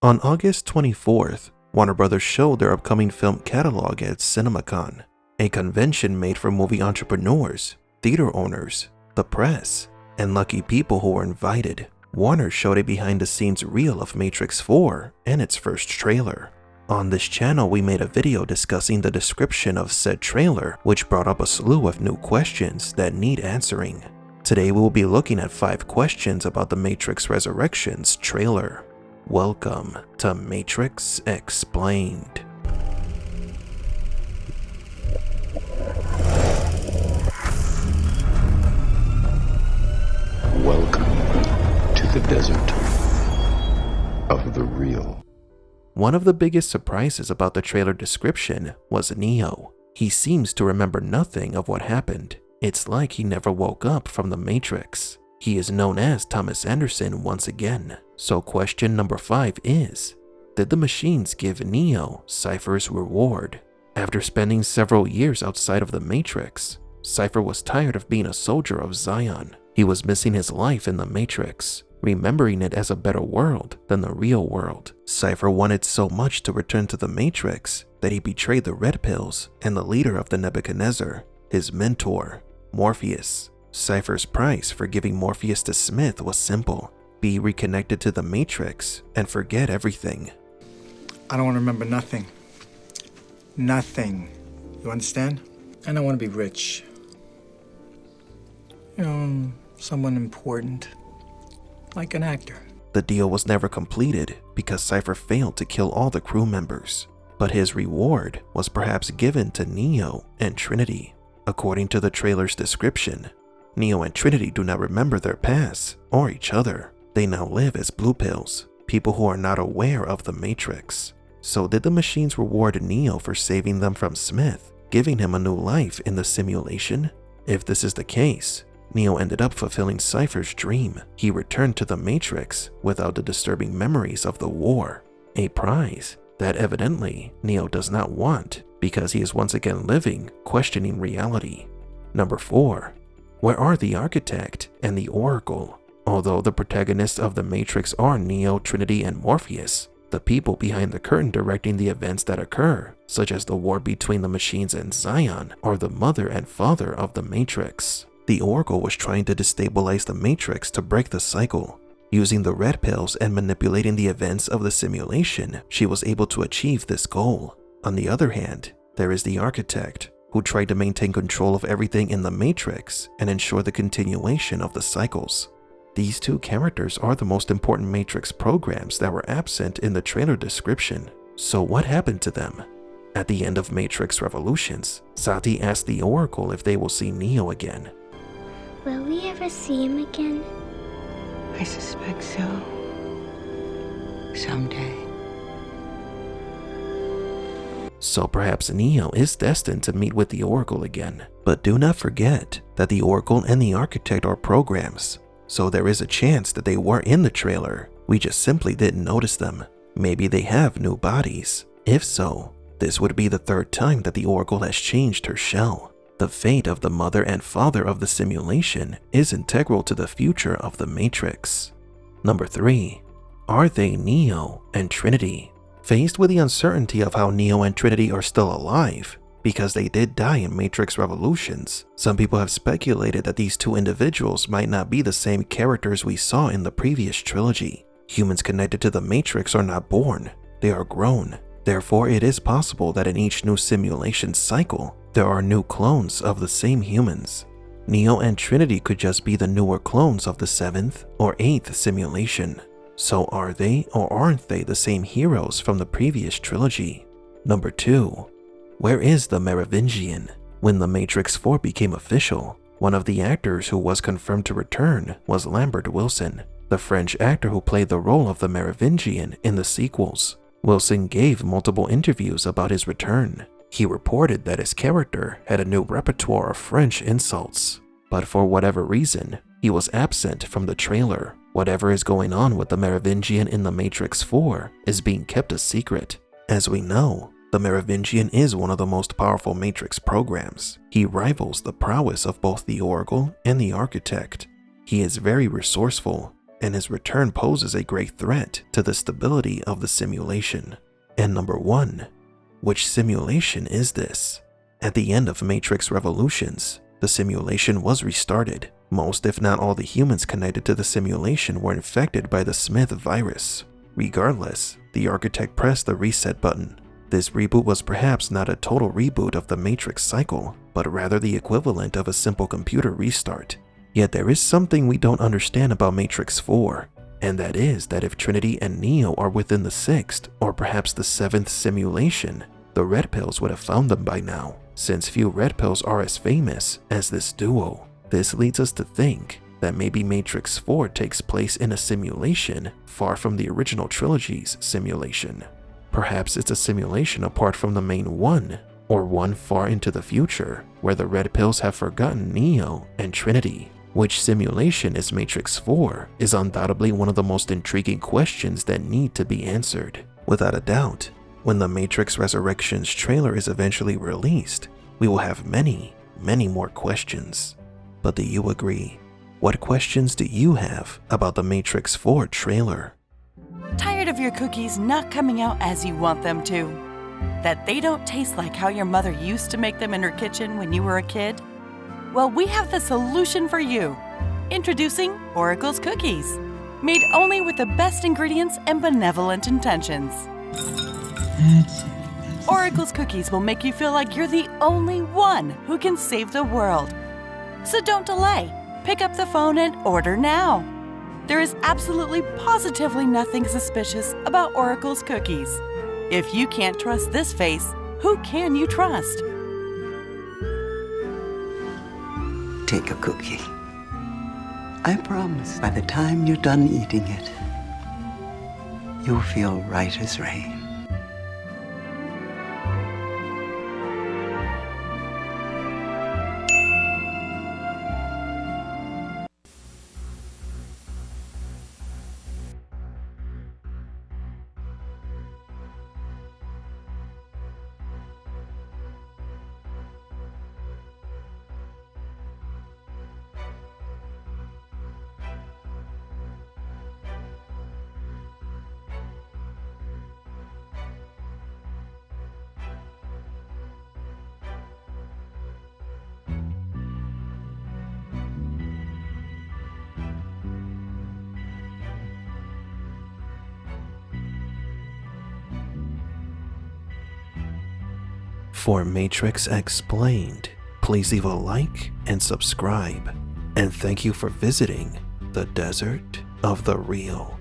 On August 24th, Warner Bros. Showed their upcoming film catalog at CinemaCon, a convention made for movie entrepreneurs, theater owners, the press, and lucky people who were invited. Warner showed a behind-the-scenes reel of Matrix 4 and its first trailer. On this channel, we made a video discussing the description of said trailer, which brought up a slew of new questions that need answering. Today we will be looking at 5 questions about the Matrix Resurrections trailer. Welcome to Matrix Explained. Welcome to the desert of the real. One of the biggest surprises about the trailer description was Neo. He seems to remember nothing of what happened. It's like he never woke up from the Matrix. He is known as Thomas Anderson once again. So question number 5 is, did the machines give Neo Cypher's reward? After spending several years outside of the Matrix, Cypher was tired of being a soldier of Zion. He was missing his life in the Matrix, remembering it as a better world than the real world. Cypher wanted so much to return to the Matrix that he betrayed the Red Pills and the leader of the Nebuchadnezzar, his mentor, Morpheus. Cypher's price for giving Morpheus to Smith was simple: be reconnected to the Matrix and forget everything. I don't want to remember nothing. Nothing. You understand? And I want to be rich. You know, someone important. Like an actor. The deal was never completed because Cypher failed to kill all the crew members, but his reward was perhaps given to Neo and Trinity. According to the trailer's description, Neo and Trinity do not remember their past or each other. They now live as Blue Pills, people who are not aware of the Matrix. So did the machines reward Neo for saving them from Smith, giving him a new life in the simulation? If this is the case, Neo ended up fulfilling Cypher's dream. He returned to the Matrix without the disturbing memories of the war, a prize that evidently Neo does not want because he is once again living, questioning reality. Number 4. Where are the Architect and the Oracle? Although the protagonists of the Matrix are Neo, Trinity, and Morpheus, the people behind the curtain directing the events that occur, such as the war between the machines and Zion, are the mother and father of the Matrix. The Oracle was trying to destabilize the Matrix to break the cycle. Using the Red Pills and manipulating the events of the simulation, she was able to achieve this goal. On the other hand, there is the Architect, who tried to maintain control of everything in the Matrix and ensure the continuation of the cycles. These two characters are the most important Matrix programs that were absent in the trailer description. So what happened to them? At the end of Matrix Revolutions, Sati asked the Oracle if they will see Neo again. Will we ever see him again? I suspect so. Someday. So perhaps Neo is destined to meet with the Oracle again. But do not forget that the Oracle and the Architect are programs, so there is a chance that they were in the trailer. We just simply didn't notice them. Maybe they have new bodies. If so, this would be the 3rd time that the Oracle has changed her shell. The fate of the mother and father of the simulation is integral to the future of the Matrix. Number 3. Are they Neo and Trinity? Faced with the uncertainty of how Neo and Trinity are still alive, because they did die in Matrix Revolutions, some people have speculated that these two individuals might not be the same characters we saw in the previous trilogy. Humans connected to the Matrix are not born, they are grown. Therefore, it is possible that in each new simulation cycle, there are new clones of the same humans. Neo and Trinity could just be the newer clones of the 7th or 8th simulation. So are they or aren't they the same heroes from the previous trilogy? Number 2. Where is the Merovingian? When The Matrix 4 became official, one of the actors who was confirmed to return was Lambert Wilson, the French actor who played the role of the Merovingian in the sequels. Wilson gave multiple interviews about his return. He reported that his character had a new repertoire of French insults, but for whatever reason, he was absent from the trailer. Whatever is going on with the Merovingian in The Matrix 4 is being kept a secret. As we know, the Merovingian is one of the most powerful Matrix programs. He rivals the prowess of both the Oracle and the Architect. He is very resourceful and his return poses a great threat to the stability of the simulation. And number 1, which simulation is this? At the end of Matrix Revolutions, the simulation was restarted. Most, if not all, the humans connected to the simulation were infected by the Smith virus. Regardless, the architect pressed the reset button. This reboot was perhaps not a total reboot of the Matrix cycle, but rather the equivalent of a simple computer restart. Yet there is something we don't understand about Matrix 4, and that is that if Trinity and Neo are within the 6th or perhaps the 7th simulation, the Red Pills would have found them by now, since few Red Pills are as famous as this duo. This leads us to think that maybe Matrix 4 takes place in a simulation far from the original trilogy's simulation. Perhaps it's a simulation apart from the main one, or one far into the future, where the Red Pills have forgotten Neo and Trinity. Which simulation is Matrix 4 is undoubtedly one of the most intriguing questions that need to be answered. Without a doubt, when the Matrix Resurrections trailer is eventually released, we will have many, many more questions. But do you agree? What questions do you have about the Matrix 4 trailer? Tired of your cookies not coming out as you want them to? That they don't taste like how your mother used to make them in her kitchen when you were a kid? Well, we have the solution for you. Introducing Oracle's Cookies, made only with the best ingredients and benevolent intentions. Oracle's Cookies will make you feel like you're the only one who can save the world. So don't delay. Pick up the phone and order now. There is absolutely positively nothing suspicious about Oracle's Cookies. If you can't trust this face, who can you trust? Take a cookie. I promise by the time you're done eating it, you'll feel right as rain. For Matrix Explained, please leave a like and subscribe. And thank you for visiting the Desert of the Real.